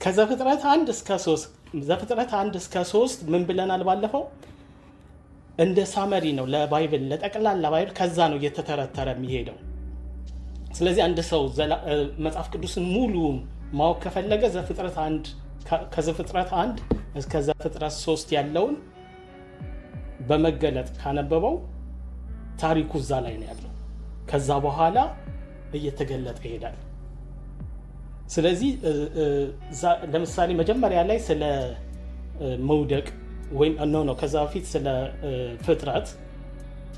ከዘፍጥረት 1 እስከ 3 ዘፍጥረት 1 እስከ 3 ምን ብለናል ባለፈው? እንደ ሳመሪ ነው ለባይብል ለጠቅላላ ባይብል ከዛ ነው እየተተረተረ የሚሄደው። ስለዚህ አንድ ሰው መጽሐፍ ቅዱስን ሙሉ ማወቅ ከፈለገ ከዘፍጥረት 1 እስከ ዘፍጥረት 3 ያለውን በመገለጥ ካነበበው ታሪኩ እዛ ላይ ነው ያለው። ከዛ በኋላ እየተገለጠ ይሄዳል። ስለዚህ ለምሳሌ መጀመሪያ ላይ ስለ መውደቅ ወይም ከዛ በፊት ስለ ፍጥረት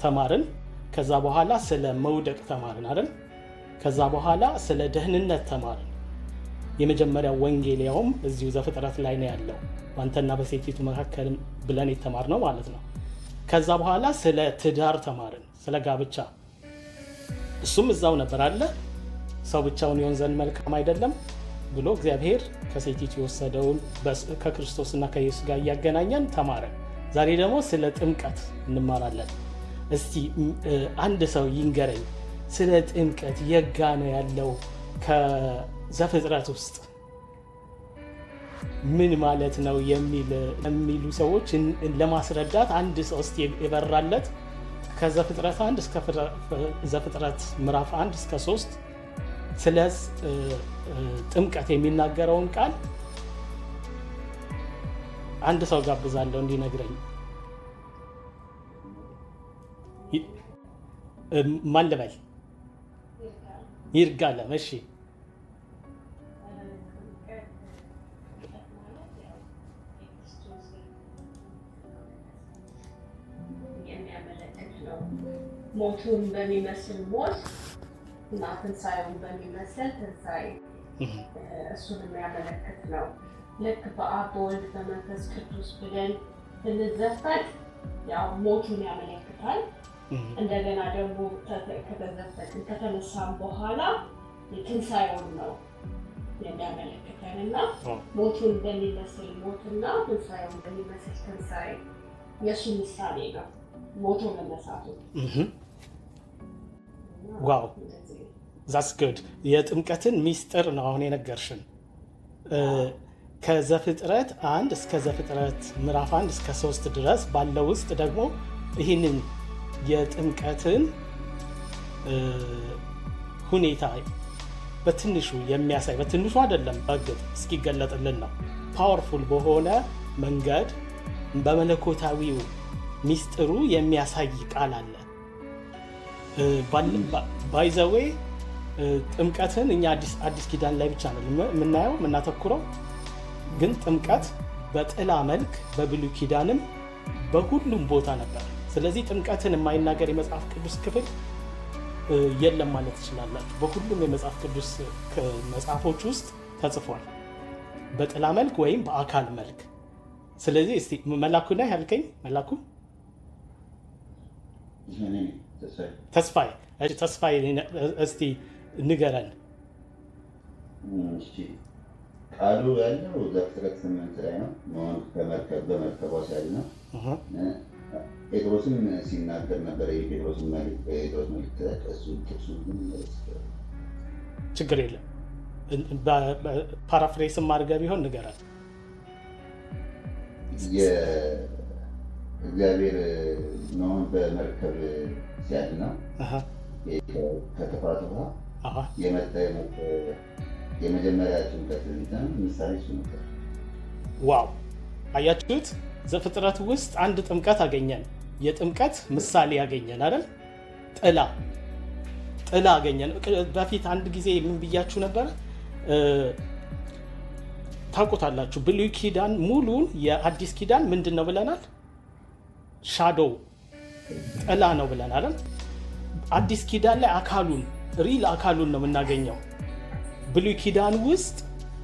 ተማርን። ከዛ በኋላ ስለ መውደቅ ተማርን አይደል? ከዛ በኋላ ስለ ደህንነት ተማርን። የመጀመሪያው ወንጌልያውም እዚሁ ዘፍጥረት ላይ ነው ያለው፣ በአንተና በሴቲቱ መካከል ብለን የተማርነው ማለት ነው። ከዛ በኋላ ስለ ትዳር ተማርን፣ ስለ ጋብቻ። እሱም እዛው ነበር አለ። ሰው ብቻውን ይሆን ዘንድ መልካም አይደለም ብሎ እግዚአብሔር ከሴቲቱ የወሰደውን ከክርስቶስና ከኢየሱስ ጋር እያገናኘን ተማረን። ዛሬ ደግሞ ስለ ጥምቀት እንማራለን። እስቲ አንድ ሰው ይንገረኝ፣ ስለ ጥምቀት የጋ ነው ያለው ከዘፍጥረት ውስጥ ምን ማለት ነው የሚሉ ሰዎች ለማስረዳት አንድ ሰው እስቲ የበራለት ከዘፍጥረት 1 እስከ ዘፍጥረት ምዕራፍ 1 እስከ 3 ስለ ጥምቀት የሚናገረውን ቃል አንድ ሰው ጋብዛለሁ እንዲነግረኝ። ማን ልበል? ይርጋለም። እሺ ሞቱን በሚመስል ሞት እና ትንሣኤውን በሚመስል ትንሣኤ እሱን የሚያመለክት ነው። ልክ በአብ በወልድ በመንፈስ ቅዱስ ብለን ብንዘፈን ያው ሞቱን ያመለክታል። እንደገና ደግሞ ከተዘፈን ከተነሳም በኋላ የትንሣኤውን ነው የሚያመለክተን እና ሞቱን በሚመስል ሞትና ትንሣኤውን በሚመስል ትንሣኤ የእሱ ምሳሌ ነው ሞቱ መነሳቱ። ዋው ዛትስ ጉድ። የጥምቀትን ሚስጥር ነው አሁን የነገርሽን። ከዘፍጥረት 1 እስከ ዘፍጥረት ምዕራፍ 1 እስከ 3 ድረስ ባለው ውስጥ ደግሞ ይህንን የጥምቀትን ሁኔታ በትንሹ የሚያሳይ፣ በትንሹ አይደለም በእርግጥ እስኪገለጥልን ነው፣ ፓወርፉል በሆነ መንገድ በመለኮታዊው ሚስጥሩ የሚያሳይ ቃል አለ። ባይዘዌ ጥምቀትን እኛ አዲስ ኪዳን ላይ ብቻ ነው የምናየው የምናተኩረው፣ ግን ጥምቀት በጥላ መልክ በብሉይ ኪዳንም በሁሉም ቦታ ነበር። ስለዚህ ጥምቀትን የማይናገር የመጽሐፍ ቅዱስ ክፍል የለም ማለት ትችላላችሁ። በሁሉም የመጽሐፍ ቅዱስ መጽሐፎች ውስጥ ተጽፏል በጥላ መልክ ወይም በአካል መልክ። ስለዚህ እስቲ መላኩ ላይ ያልከኝ መላኩ ተስፋዬ እስቲ ንገረን። ቃሉ ያለው ዘፍጥረት 8 ላይ ነው። በመርከቧ ሲያል ነው። ጴጥሮስም ሲናገር ነበር። የጴጥሮስ መልእክት እሱን ችግር የለም ፓራፍሬስም አድርገህ ቢሆን ንገረን። እግዚአብሔር ኖህን በመርከብ ሲያል ነው ከጥፋቱ ውሃ የመጣ የመጀመሪያ ጥምቀት ምሳሌ እሱ ነበር። ዋው አያችሁት? ዘፍጥረት ውስጥ አንድ ጥምቀት አገኘን፣ የጥምቀት ምሳሌ ያገኘን አይደል? ጥላ አገኘን። በፊት አንድ ጊዜ ምን ብያችሁ ነበር? ታውቁታላችሁ። ብሉይ ኪዳን ሙሉን የአዲስ ኪዳን ምንድን ነው ብለናል? ሻዶው ጥላ ነው ብለናል። አዲስ ኪዳን ላይ ሪል አካሉን ነው የምናገኘው። ብሉይ ኪዳን ውስጥ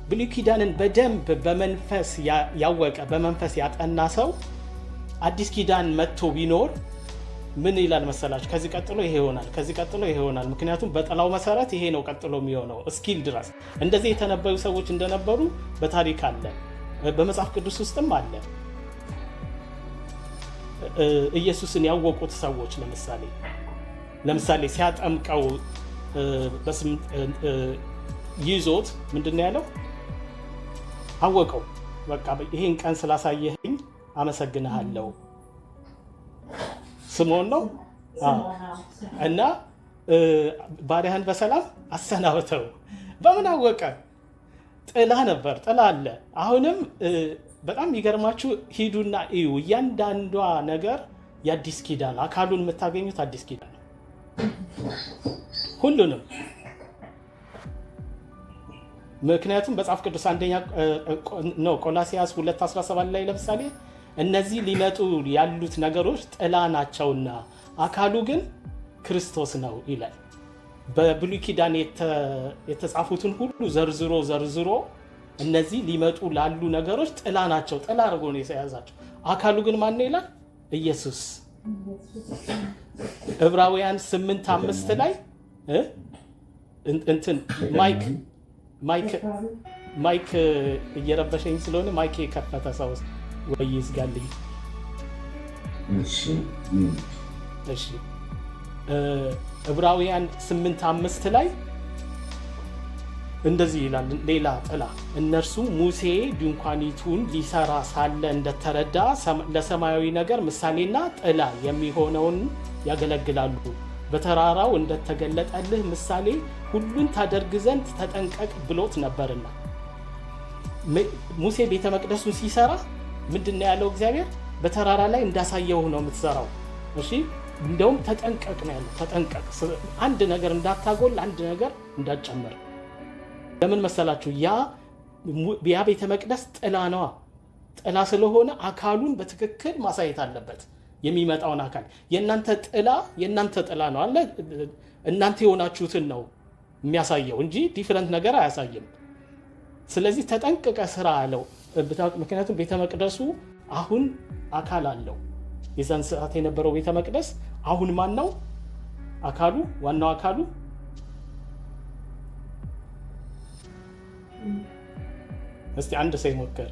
ብሉይ ኪዳንን በደንብ በመንፈስ ያወቀ በመንፈስ ያጠና ሰው አዲስ ኪዳን መጥቶ ቢኖር ምን ይላል መሰላችሁ? ከዚህ ቀጥሎ ይሄ ይሆናል፣ ከዚህ ቀጥሎ ይሄ ይሆናል። ምክንያቱም በጥላው መሰረት ይሄ ነው ቀጥሎ የሚሆነው እስኪል ድረስ እንደዚህ የተነበዩ ሰዎች እንደነበሩ በታሪክ አለ፣ በመጽሐፍ ቅዱስ ውስጥም አለ። ኢየሱስን ያወቁት ሰዎች ለምሳሌ ሲያጠምቀው ይዞት ምንድን ነው ያለው? አወቀው። በቃ ይሄን ቀን ስላሳየኸኝ አመሰግንሃለሁ። ስምዖን ነው እና ባሪያህን በሰላም አሰናብተው። በምን አወቀ? ጥላ ነበር፣ ጥላ አለ። አሁንም በጣም የሚገርማችሁ ሂዱና እዩ። እያንዳንዷ ነገር የአዲስ ኪዳን አካሉን የምታገኙት አዲስ ኪዳን ነው። ሁሉንም። ምክንያቱም መጽሐፍ ቅዱስ ቆላሲያስ 2:17 ላይ ለምሳሌ እነዚህ ሊመጡ ያሉት ነገሮች ጥላ ናቸውና አካሉ ግን ክርስቶስ ነው ይላል። በብሉይ ኪዳን የተጻፉትን ሁሉ ዘርዝሮ እነዚህ ሊመጡ ላሉ ነገሮች ጥላ ናቸው፣ ጥላ አድርጎ ነው የያዛቸው። አካሉ ግን ማን ነው ይላል? ኢየሱስ። ዕብራውያን 8:5 ላይ እንትን ማይክ እየረበሸኝ ስለሆነ ማይክ የከፈተ ሰው ወይ ይዝጋልኝ። እሺ ዕብራውያን 8:5 ላይ እንደዚህ ይላል። ሌላ ጥላ እነርሱ ሙሴ ድንኳኒቱን ሊሰራ ሳለ እንደተረዳ ለሰማያዊ ነገር ምሳሌና ጥላ የሚሆነውን ያገለግላሉ። በተራራው እንደተገለጠልህ ምሳሌ ሁሉን ታደርግ ዘንድ ተጠንቀቅ ብሎት ነበርና። ሙሴ ቤተ መቅደሱን ሲሰራ ምንድነው ያለው? እግዚአብሔር በተራራ ላይ እንዳሳየው ነው የምትሰራው። እሺ እንደውም ተጠንቀቅ ነው ያለው። ተጠንቀቅ፣ አንድ ነገር እንዳታጎል፣ አንድ ነገር እንዳትጨምር። ለምን መሰላችሁ? ያ ቤተ መቅደስ ጥላ ነዋ። ጥላ ስለሆነ አካሉን በትክክል ማሳየት አለበት። የሚመጣውን አካል የእናንተ ጥላ ነው አለ። እናንተ የሆናችሁትን ነው የሚያሳየው እንጂ ዲፍረንት ነገር አያሳይም። ስለዚህ ተጠንቅቀ ስራ አለው። ምክንያቱም ቤተ መቅደሱ አሁን አካል አለው። የዛን ሰዓት የነበረው ቤተ መቅደስ አሁን ማን ነው አካሉ? ዋናው አካሉ እስቲ አንድ ሰው ይሞክር።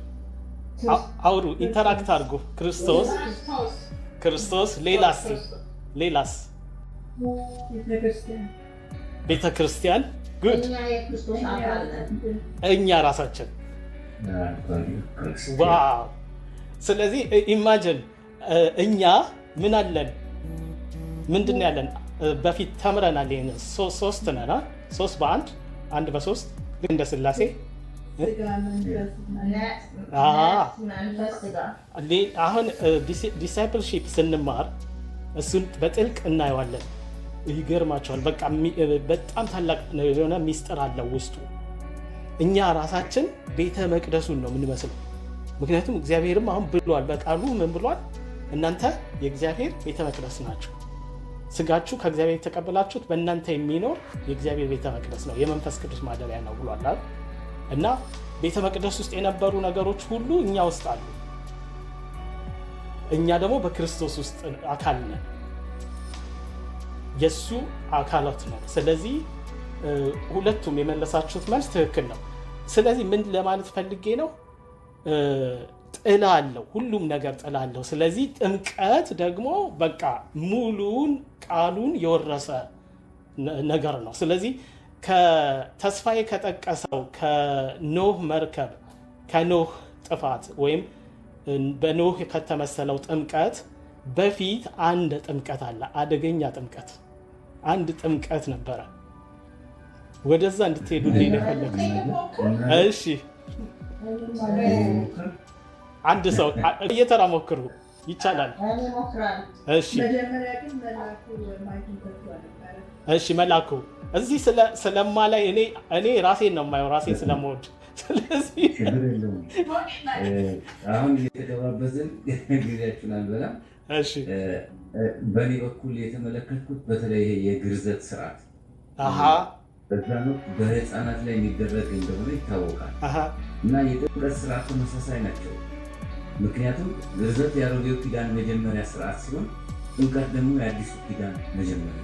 አውሩ፣ ኢንተራክት አድርጉ። ክርስቶስ። ሌላስ? ቤተ ክርስቲያን። ጉድ። እኛ ራሳችን። ዋው። ስለዚህ ኢማጅን እኛ ምን አለን? ምንድን ያለን? በፊት ተምረናል። ይሄን ሶስት ነና፣ ሶስት በአንድ፣ አንድ በሶስት ልክ እንደ ስላሴ። አሁን ዲሳይፕልሺፕ ስንማር እሱን በጥልቅ እናየዋለን። ይገርማቸዋል። በቃ በጣም ታላቅ የሆነ ሚስጥር አለው ውስጡ። እኛ ራሳችን ቤተ መቅደሱን ነው የምንመስለው። ምክንያቱም እግዚአብሔርም አሁን ብሏል በቃሉ ምን ብሏል? እናንተ የእግዚአብሔር ቤተ መቅደስ ናችሁ፣ ስጋችሁ ከእግዚአብሔር የተቀበላችሁት በእናንተ የሚኖር የእግዚአብሔር ቤተ መቅደስ ነው፣ የመንፈስ ቅዱስ ማደሪያ ነው ብሏል። እና ቤተ መቅደስ ውስጥ የነበሩ ነገሮች ሁሉ እኛ ውስጥ አሉ። እኛ ደግሞ በክርስቶስ ውስጥ አካል ነን፣ የሱ አካላት ነን። ስለዚህ ሁለቱም የመለሳችሁት መልስ ትክክል ነው። ስለዚህ ምን ለማለት ፈልጌ ነው? ጥላ አለው፣ ሁሉም ነገር ጥላ አለው። ስለዚህ ጥምቀት ደግሞ በቃ ሙሉን ቃሉን የወረሰ ነገር ነው። ስለዚህ ከተስፋዬ ከጠቀሰው ከኖህ መርከብ ከኖህ ጥፋት ወይም በኖህ ከተመሰለው ጥምቀት በፊት አንድ ጥምቀት አለ፣ አደገኛ ጥምቀት። አንድ ጥምቀት ነበረ። ወደዛ እንድትሄዱ የፈለኩት። እሺ አንድ ሰው እየተራ ሞክሩ፣ ይቻላል። እሺ መላኩ እዚህ ስለማላይ እኔ ራሴን ነው የማየው፣ ራሴን ስለምወድ። ስለዚህ አሁን እየተገባበዝን ጊዜያችሁን አልበላም። እሺ በእኔ በኩል የተመለከትኩት በተለይ የግርዘት ስርዓት በዛ ነው በህፃናት ላይ የሚደረግ እንደሆነ ይታወቃል። እና የጥምቀት ስርዓት ተመሳሳይ ናቸው። ምክንያቱም ግርዘት የአሮጌው ኪዳን መጀመሪያ ስርዓት ሲሆን ጥምቀት ደግሞ የአዲሱ ኪዳን መጀመሪያ።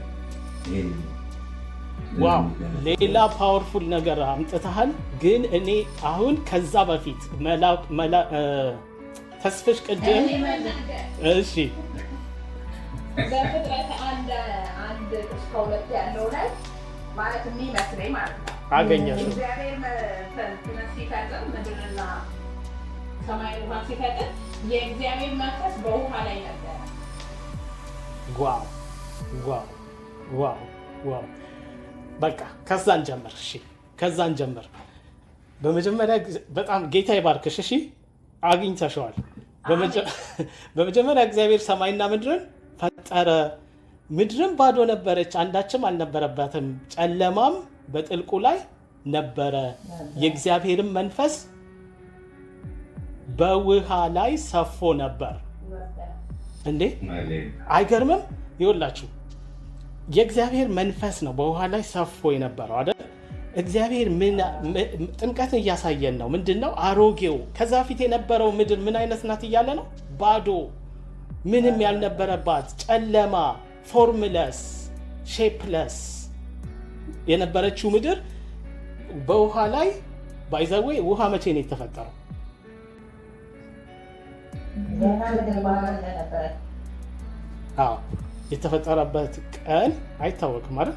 ዋው ሌላ ፓወርፉል ነገር አምጥተሃል። ግን እኔ አሁን ከዛ በፊት ተስፍሽ ቅድም እሺ በፍጥረት አንድ እስከ ሁለት ያለው ላይ ማለት የሚመስለኝ ማለት ነው አገኘሽው እግዚአብሔር ሲፈጥር ምድርና ሰማይ ውሃ ሲፈጥር የእግዚአብሔር መንፈስ በውሃ ላይ ነበረ። ዋው ዋው ዋው ዋው! በቃ ከዛን ጀምር። እሺ ከዛን ጀምር። በመጀመሪያ በጣም ጌታ ይባርክሽ። እሺ አግኝተሽዋል። በመጀመሪያ እግዚአብሔር ሰማይና ምድርን ፈጠረ። ምድርም ባዶ ነበረች፣ አንዳችም አልነበረባትም፣ ጨለማም በጥልቁ ላይ ነበረ። የእግዚአብሔርም መንፈስ በውሃ ላይ ሰፎ ነበር። እንዴ አይገርምም? ይኸውላችሁ የእግዚአብሔር መንፈስ ነው በውሃ ላይ ሰፎ የነበረው አይደል? እግዚአብሔር ጥምቀትን እያሳየን ነው። ምንድን ነው አሮጌው ከዛ ፊት የነበረው ምድር ምን አይነት ናት እያለ ነው? ባዶ፣ ምንም ያልነበረባት፣ ጨለማ፣ ፎርምለስ፣ ሼፕለስ የነበረችው ምድር በውሃ ላይ ባይዘዌ። ውሃ መቼ ነው የተፈጠረው? የተፈጠረበት ቀን አይታወቅም አይደል?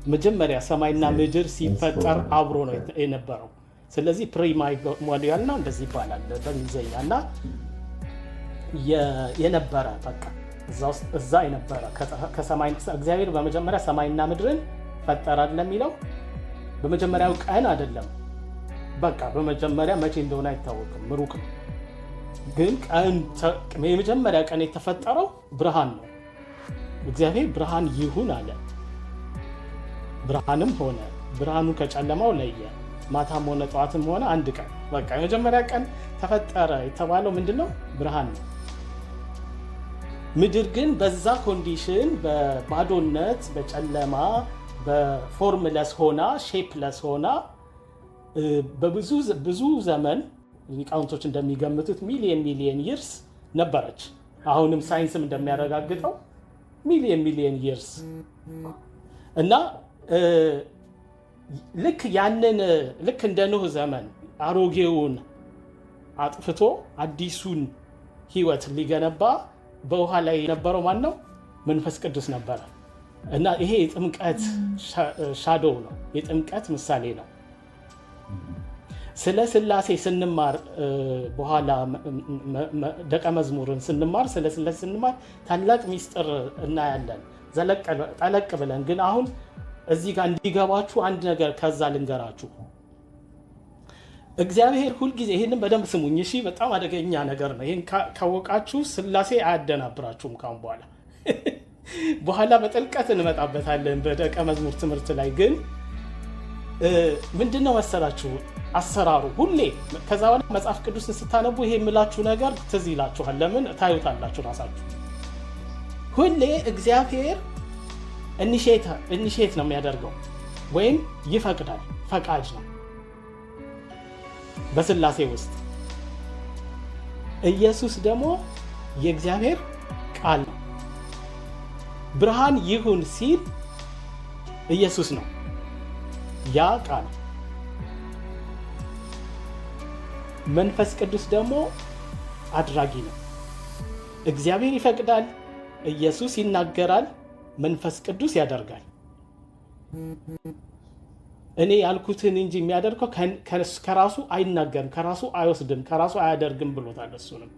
መጀመሪያ ሰማይና ምድር ሲፈጠር አብሮ ነው የነበረው። ስለዚህ ፕሪማይሞሪያል ነው እንደዚህ ይባላል በእንግሊዝኛ። እና የነበረ በቃ እዛ የነበረ እግዚአብሔር በመጀመሪያ ሰማይና ምድርን ፈጠረ አይደለም የሚለው። በመጀመሪያው ቀን አይደለም። በቃ በመጀመሪያ መቼ እንደሆነ አይታወቅም፣ ሩቅ ነው። ግን የመጀመሪያ ቀን የተፈጠረው ብርሃን ነው። እግዚአብሔር ብርሃን ይሁን አለ፣ ብርሃንም ሆነ። ብርሃኑ ከጨለማው ለየ። ማታም ሆነ ጠዋትም ሆነ አንድ ቀን። በቃ የመጀመሪያ ቀን ተፈጠረ የተባለው ምንድነው? ብርሃን ነው። ምድር ግን በዛ ኮንዲሽን በባዶነት፣ በጨለማ፣ በፎርምለስ ሆና፣ ሼፕለስ ሆና በብዙ ዘመን ሊቃውንቶች እንደሚገምቱት ሚሊየን ይርስ ነበረች። አሁንም ሳይንስም እንደሚያረጋግጠው ሚሊየን ይርስ እና ልክ እንደ ኖህ ዘመን አሮጌውን አጥፍቶ አዲሱን ህይወት ሊገነባ በውሃ ላይ የነበረው ማን ነው? መንፈስ ቅዱስ ነበረ። እና ይሄ የጥምቀት ሻዶው ነው፣ የጥምቀት ምሳሌ ነው። ስለ ስላሴ ስንማር በኋላ ደቀ መዝሙርን ስንማር ስለ ስላሴ ስንማር ታላቅ ሚስጥር እናያለን ጠለቅ ብለን። ግን አሁን እዚህ ጋር እንዲገባችሁ አንድ ነገር ከዛ ልንገራችሁ። እግዚአብሔር ሁልጊዜ ይህንን በደንብ ስሙኝ እሺ፣ በጣም አደገኛ ነገር ነው። ይህን ካወቃችሁ ስላሴ አያደናብራችሁም ካሁን በኋላ በጥልቀት እንመጣበታለን በደቀ መዝሙር ትምህርት ላይ። ግን ምንድነው መሰላችሁ አሰራሩ ሁሌ ከዛ በኋላ መጽሐፍ ቅዱስን ስታነቡ ይሄ የምላችሁ ነገር ትዝ ይላችኋል። ለምን ታዩታላችሁ ራሳችሁ። ሁሌ እግዚአብሔር ኢኒሼት ነው የሚያደርገው ወይም ይፈቅዳል፣ ፈቃጅ ነው በስላሴ ውስጥ። ኢየሱስ ደግሞ የእግዚአብሔር ቃል ነው። ብርሃን ይሁን ሲል ኢየሱስ ነው ያ ቃል። መንፈስ ቅዱስ ደግሞ አድራጊ ነው። እግዚአብሔር ይፈቅዳል፣ ኢየሱስ ይናገራል፣ መንፈስ ቅዱስ ያደርጋል። እኔ ያልኩትን እንጂ የሚያደርገው ከራሱ አይናገርም፣ ከራሱ አይወስድም፣ ከራሱ አያደርግም ብሎታል። እሱንም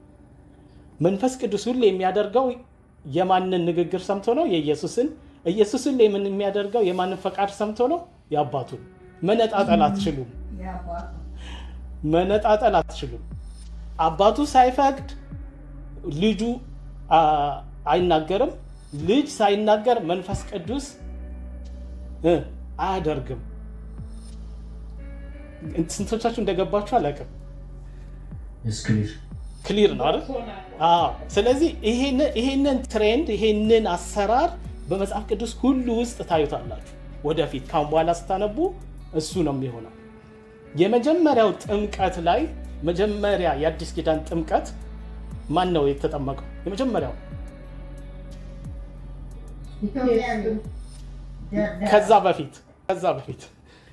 መንፈስ ቅዱስ ሁሌ የሚያደርገው የማንን ንግግር ሰምቶ ነው? የኢየሱስን። ኢየሱስን ምን የሚያደርገው የማንን ፈቃድ ሰምቶ ነው? የአባቱን። መነጣጠል አትችሉም። አባቱ ሳይፈቅድ ልጁ አይናገርም፣ ልጅ ሳይናገር መንፈስ ቅዱስ አያደርግም። ስንቶቻችሁ እንደገባችሁ አላውቅም። ክሊር ነው አይደል? ስለዚህ ይሄንን ትሬንድ ይሄንን አሰራር በመጽሐፍ ቅዱስ ሁሉ ውስጥ ታዩታላችሁ። ወደፊት ካሁን በኋላ ስታነቡ እሱ ነው የሚሆነው። የመጀመሪያው ጥምቀት ላይ መጀመሪያ የአዲስ ኪዳን ጥምቀት ማን ነው የተጠመቀው? የመጀመሪያው ከዛ በፊት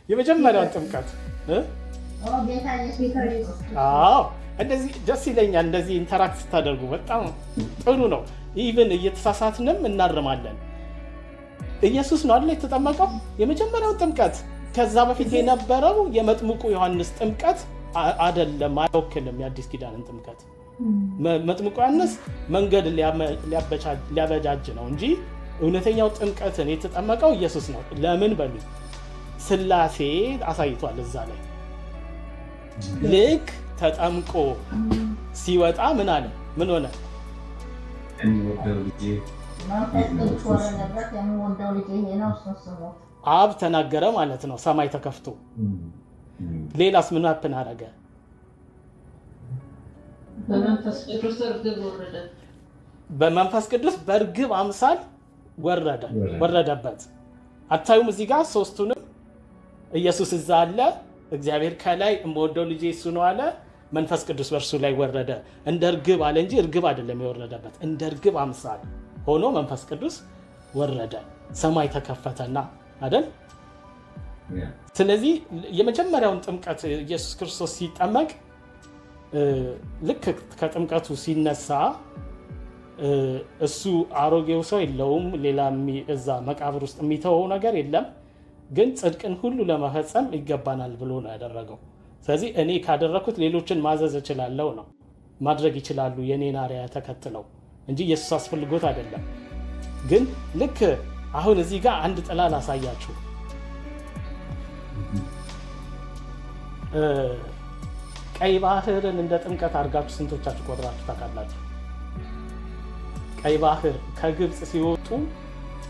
የመጀመሪያውን ጥምቀት እንደዚህ ደስ ይለኛል። እንደዚህ ኢንተራክት ስታደርጉ በጣም ጥሩ ነው። ኢቭን እየተሳሳትንም እናርማለን። ኢየሱስ ነው አይደል የተጠመቀው የመጀመሪያው ጥምቀት። ከዛ በፊት የነበረው የመጥምቁ ዮሐንስ ጥምቀት አይደለም፣ አይወክልም የአዲስ ኪዳንን ጥምቀት። መጥምቁ ዮሐንስ መንገድ ሊያበጃጅ ነው እንጂ እውነተኛው ጥምቀትን የተጠመቀው ኢየሱስ ነው። ለምን በሉ ሥላሴ አሳይቷል እዛ ላይ። ልክ ተጠምቆ ሲወጣ ምን አለ? ምን ሆነ? አብ ተናገረ ማለት ነው። ሰማይ ተከፍቶ ሌላስ ምን ሀፕን አደረገ? በመንፈስ ቅዱስ በእርግብ አምሳል ወረደበት። አታዩም? እዚህ ጋር ሶስቱንም ኢየሱስ እዛ አለ፣ እግዚአብሔር ከላይ የምወደው ልጄ እሱ ነው አለ፣ መንፈስ ቅዱስ በእርሱ ላይ ወረደ። እንደ እርግብ አለ እንጂ እርግብ አይደለም የወረደበት። እንደ እርግብ አምሳል ሆኖ መንፈስ ቅዱስ ወረደ፣ ሰማይ ተከፈተና አይደል? ስለዚህ የመጀመሪያውን ጥምቀት ኢየሱስ ክርስቶስ ሲጠመቅ ልክ ከጥምቀቱ ሲነሳ እሱ አሮጌው ሰው የለውም፣ ሌላ እዛ መቃብር ውስጥ የሚተወው ነገር የለም። ግን ጽድቅን ሁሉ ለመፈጸም ይገባናል ብሎ ነው ያደረገው። ስለዚህ እኔ ካደረኩት ሌሎችን ማዘዝ እችላለሁ ነው፣ ማድረግ ይችላሉ የኔን አርአያ ተከትለው እንጂ ኢየሱስ አስፈልጎት አይደለም። ግን ልክ አሁን እዚህ ጋር አንድ ጥላ ላሳያችሁ። ቀይ ባህርን እንደ ጥምቀት አድርጋችሁ ስንቶቻችሁ ቆጥራችሁ ታውቃላችሁ? ቀይ ባህር ከግብፅ ሲወጡ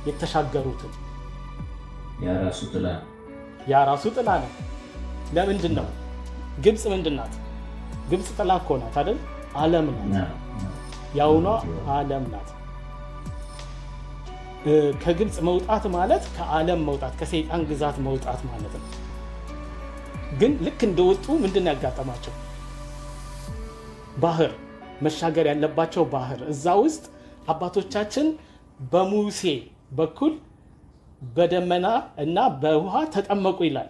የተሻገሩትን ያራሱ ጥላ ነው። ለምንድን ነው? ግብፅ ምንድን ናት? ግብፅ ጥላ እኮ ናት አይደል? ዓለም ናት፣ ያውኗ ዓለም ናት። ከግብፅ መውጣት ማለት ከዓለም መውጣት፣ ከሰይጣን ግዛት መውጣት ማለት ነው። ግን ልክ እንደወጡ ምንድን ያጋጠማቸው? ባህር መሻገር ያለባቸው ባህር። እዛ ውስጥ አባቶቻችን በሙሴ በኩል በደመና እና በውሃ ተጠመቁ ይላል።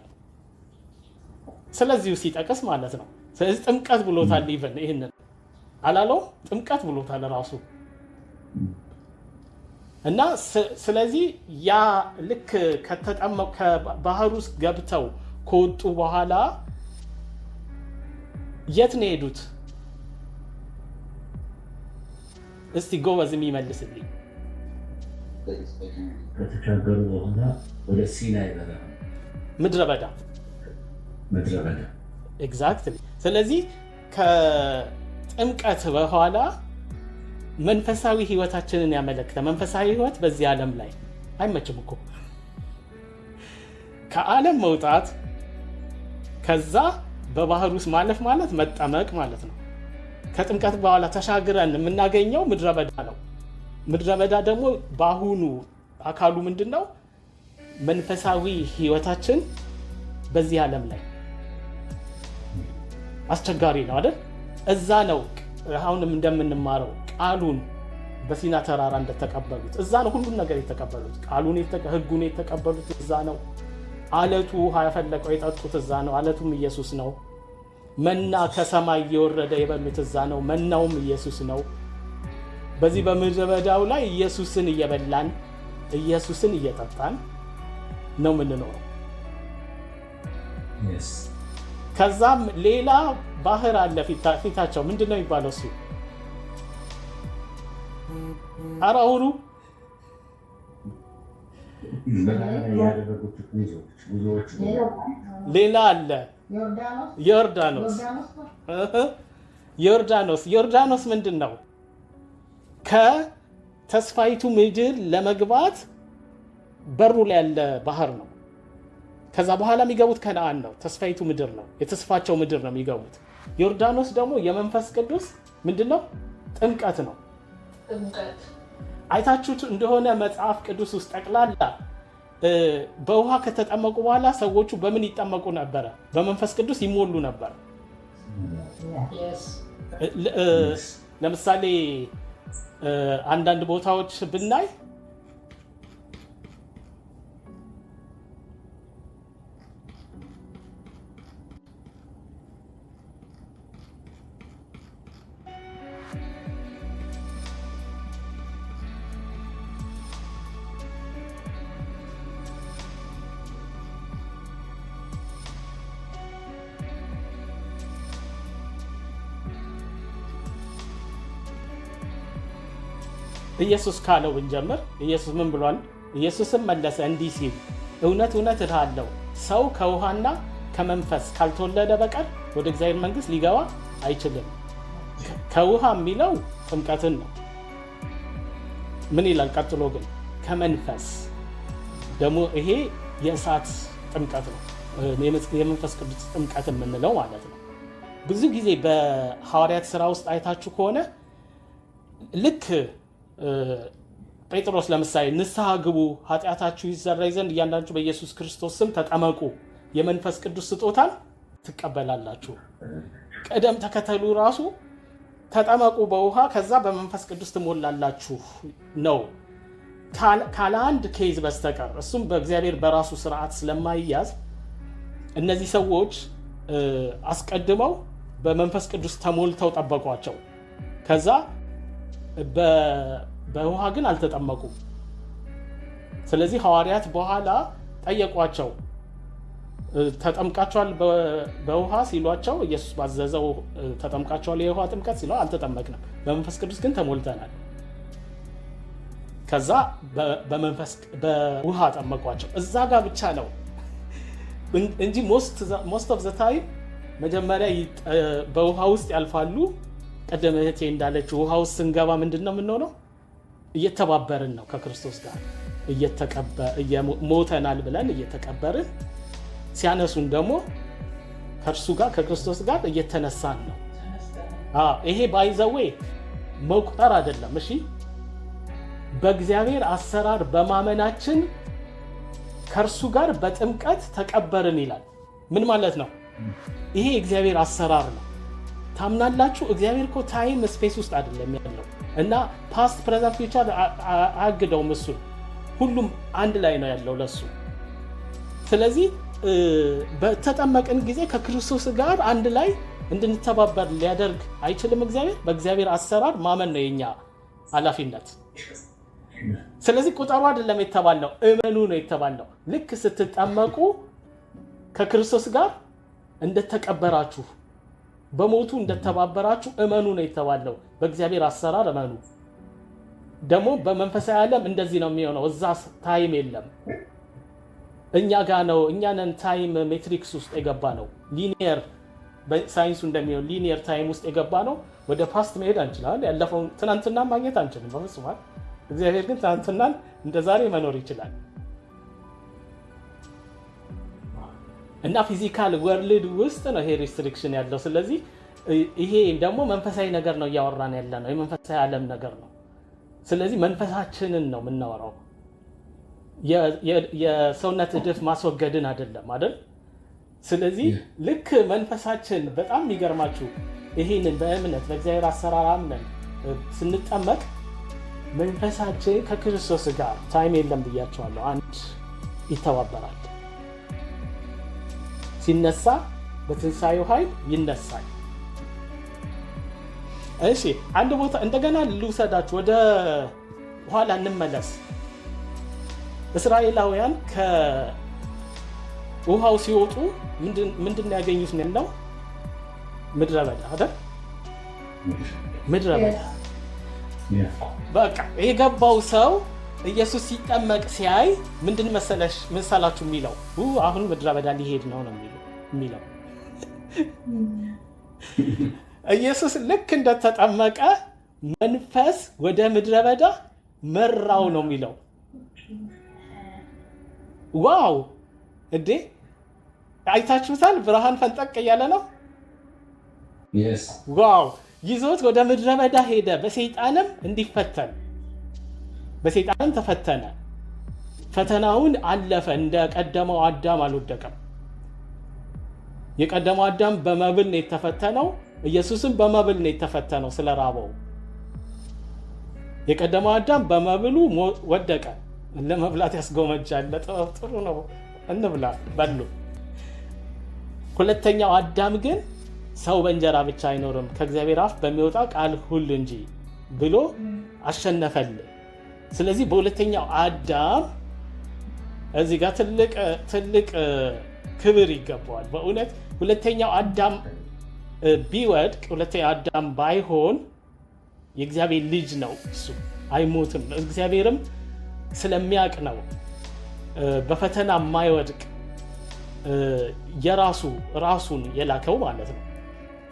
ስለዚሁ ሲጠቅስ ማለት ነው። ስለዚህ ጥምቀት ብሎታል። ኢቨን ይህንን አላለው? ጥምቀት ብሎታል ራሱ። እና ስለዚህ ያ ልክ ከተጠመቁ ከባህር ውስጥ ገብተው ከወጡ በኋላ የት ነው የሄዱት? እስቲ ጎበዝ የሚመልስልኝ። ከተሻገሩ በኋላ ወደ ሲናይ ምድረ በዳ ኤግዛክትሊ። ስለዚህ ከጥምቀት በኋላ መንፈሳዊ ህይወታችንን ያመለክታል። መንፈሳዊ ህይወት በዚህ ዓለም ላይ አይመችም እኮ። ከዓለም መውጣት ከዛ በባህር ውስጥ ማለፍ ማለት መጠመቅ ማለት ነው። ከጥምቀት በኋላ ተሻግረን የምናገኘው ምድረ በዳ ነው። ምድረ በዳ ደግሞ በአሁኑ አካሉ ምንድን ነው? መንፈሳዊ ህይወታችን በዚህ ዓለም ላይ አስቸጋሪ ነው አይደል? እዛ ነው አሁንም እንደምንማረው ቃሉን በሲና ተራራ እንደተቀበሉት እዛ ነው ሁሉም ነገር የተቀበሉት። ቃሉን ህጉን የተቀበሉት እዛ ነው። አለቱ ውሃ ያፈለቀው የጠጡት እዛ ነው። አለቱም ኢየሱስ ነው። መና ከሰማይ እየወረደ የበሉት እዛ ነው። መናውም ኢየሱስ ነው። በዚህ በምድረ በዳው ላይ ኢየሱስን እየበላን ኢየሱስን እየጠጣን ነው የምንኖረው። ከዛም ሌላ ባህር አለ ፊታቸው። ምንድን ነው የሚባለው እሱ? አራውሩ ሌላ አለ ዮርዳኖስ ምንድን ነው? ከተስፋይቱ ምድር ለመግባት በሩ ላይ ያለ ባህር ነው። ከዛ በኋላ የሚገቡት ከነአን ነው። ተስፋይቱ ምድር ነው፣ የተስፋቸው ምድር ነው የሚገቡት። ዮርዳኖስ ደግሞ የመንፈስ ቅዱስ ምንድን ነው? ጥምቀት ነው። አይታችሁት እንደሆነ መጽሐፍ ቅዱስ ውስጥ ጠቅላላ በውሃ ከተጠመቁ በኋላ ሰዎቹ በምን ይጠመቁ ነበረ? በመንፈስ ቅዱስ ይሞሉ ነበር። ለምሳሌ አንዳንድ ቦታዎች ብናይ ኢየሱስ ካለው ብንጀምር ኢየሱስ ምን ብሏል? ኢየሱስም መለሰ እንዲህ ሲል እውነት እውነት እልሃለሁ ሰው ከውሃና ከመንፈስ ካልተወለደ በቀር ወደ እግዚአብሔር መንግሥት ሊገባ አይችልም። ከውሃ የሚለው ጥምቀትን ነው። ምን ይላል ቀጥሎ ግን? ከመንፈስ ደግሞ ይሄ የእሳት ጥምቀት ነው፣ የመንፈስ ቅዱስ ጥምቀት የምንለው ማለት ነው። ብዙ ጊዜ በሐዋርያት ሥራ ውስጥ አይታችሁ ከሆነ ልክ ጴጥሮስ ለምሳሌ ንስሐ ግቡ ኃጢአታችሁ ይሰረይ ዘንድ እያንዳንዳችሁ በኢየሱስ ክርስቶስ ስም ተጠመቁ የመንፈስ ቅዱስ ስጦታን ትቀበላላችሁ። ቅደም ተከተሉ ራሱ ተጠመቁ በውሃ ከዛ በመንፈስ ቅዱስ ትሞላላችሁ ነው ካለ አንድ ኬዝ በስተቀር። እሱም በእግዚአብሔር በራሱ ስርዓት ስለማይያዝ እነዚህ ሰዎች አስቀድመው በመንፈስ ቅዱስ ተሞልተው ጠበቋቸው። ከዛ በውሃ ግን አልተጠመቁም። ስለዚህ ሐዋርያት በኋላ ጠየቋቸው ተጠምቃቸዋል በውሃ ሲሏቸው ኢየሱስ ባዘዘው ተጠምቃቸዋል የውሃ ጥምቀት ሲለው አልተጠመቅንም፣ በመንፈስ ቅዱስ ግን ተሞልተናል። ከዛ በውሃ ጠመቋቸው። እዛ ጋር ብቻ ነው እንጂ ሞስት ኦፍ ዘ ታይም መጀመሪያ በውሃ ውስጥ ያልፋሉ። ቀደም እህቴ እንዳለችው ውሃ ውስጥ ስንገባ ምንድን ነው የምንሆነው? እየተባበርን ነው ከክርስቶስ ጋር ሞተናል ብለን እየተቀበርን፣ ሲያነሱን ደግሞ ከእርሱ ጋር ከክርስቶስ ጋር እየተነሳን ነው። ይሄ ባይዘዌ መቁጠር አይደለም። እሺ በእግዚአብሔር አሰራር በማመናችን ከእርሱ ጋር በጥምቀት ተቀበርን ይላል። ምን ማለት ነው? ይሄ እግዚአብሔር አሰራር ነው። ታምናላችሁ? እግዚአብሔር እኮ ታይም ስፔስ ውስጥ አይደለም ያለው እና ፓስት ፕሬዘንት ፊውቸር አያግደውም። እሱ ሁሉም አንድ ላይ ነው ያለው ለሱ። ስለዚህ በተጠመቅን ጊዜ ከክርስቶስ ጋር አንድ ላይ እንድንተባበር ሊያደርግ አይችልም እግዚአብሔር። በእግዚአብሔር አሰራር ማመን ነው የኛ ኃላፊነት። ስለዚህ ቁጠሩ አይደለም የተባለው፣ እመኑ ነው የተባለው። ልክ ስትጠመቁ ከክርስቶስ ጋር እንደተቀበራችሁ በሞቱ እንደተባበራችሁ እመኑ ነው የተባለው። በእግዚአብሔር አሰራር እመኑ። ደግሞ በመንፈሳዊ ዓለም እንደዚህ ነው የሚሆነው። እዛ ታይም የለም፣ እኛ ጋር ነው። እኛንን ታይም ሜትሪክስ ውስጥ የገባ ነው። ሊኒየር በሳይንሱ እንደሚሆን ሊኒየር ታይም ውስጥ የገባ ነው። ወደ ፓስት መሄድ አንችላል። ያለፈው ትናንትና ማግኘት አንችልም በፍጹም። እግዚአብሔር ግን ትናንትናን እንደ ዛሬ መኖር ይችላል። እና ፊዚካል ወርልድ ውስጥ ነው ይሄ ሪስትሪክሽን ያለው። ስለዚህ ይሄ ደግሞ መንፈሳዊ ነገር ነው እያወራን ያለ ነው፣ የመንፈሳዊ ዓለም ነገር ነው። ስለዚህ መንፈሳችንን ነው የምናወራው፣ የሰውነት እድፍ ማስወገድን አይደለም አይደል? ስለዚህ ልክ መንፈሳችን በጣም የሚገርማችሁ ይሄንን በእምነት በእግዚአብሔር አሰራር አምነን ስንጠመቅ መንፈሳችን ከክርስቶስ ጋር ታይም የለም ብያቸዋለሁ፣ አንድ ይተባበራል። ሲነሳ በትንሣኤው ኃይል ይነሳል። እሺ አንድ ቦታ እንደገና ልውሰዳችሁ፣ ወደ ኋላ እንመለስ። እስራኤላውያን ከውሃው ሲወጡ ምንድን ያገኙት ነው? ምድረ በዳ አይደል? ምድረ በዳ። በቃ የገባው ሰው ኢየሱስ ሲጠመቅ ሲያይ ምንድን መሰላችሁ የሚለው? አሁን ምድረ በዳ ሊሄድ ነው የሚለው። ኢየሱስ ልክ እንደተጠመቀ መንፈስ ወደ ምድረ በዳ መራው ነው የሚለው። ዋው! እንዴ አይታችሁታል? ብርሃን ፈንጠቅ እያለ ነው። ዋው! ይዞት ወደ ምድረ በዳ ሄደ። በሰይጣንም እንዲፈተን በሰይጣንም ተፈተነ። ፈተናውን አለፈ። እንደ ቀደመው አዳም አልወደቀም። የቀደመው አዳም በመብል ነው የተፈተነው። ኢየሱስም በመብል ነው የተፈተነው ስለራበው። የቀደመው አዳም በመብሉ ወደቀ። ለመብላት ያስጎመጃል። ለጥበብ ጥሩ ነው እንብላ በሉ። ሁለተኛው አዳም ግን ሰው በእንጀራ ብቻ አይኖርም ከእግዚአብሔር አፍ በሚወጣ ቃል ሁሉ እንጂ ብሎ አሸነፈል። ስለዚህ በሁለተኛው አዳም እዚህ ጋር ትልቅ ክብር ይገባዋል። በእውነት ሁለተኛው አዳም ቢወድቅ፣ ሁለተኛው አዳም ባይሆን የእግዚአብሔር ልጅ ነው እሱ አይሞትም። እግዚአብሔርም ስለሚያውቅ ነው በፈተና የማይወድቅ ራሱን የላከው ማለት ነው።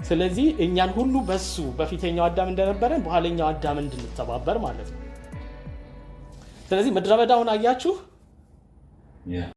ስለዚህ እኛን ሁሉ በሱ በፊተኛው አዳም እንደነበረን በኋለኛው አዳም እንድንተባበር ማለት ነው። ስለዚህ ምድረ በዳውን አያችሁ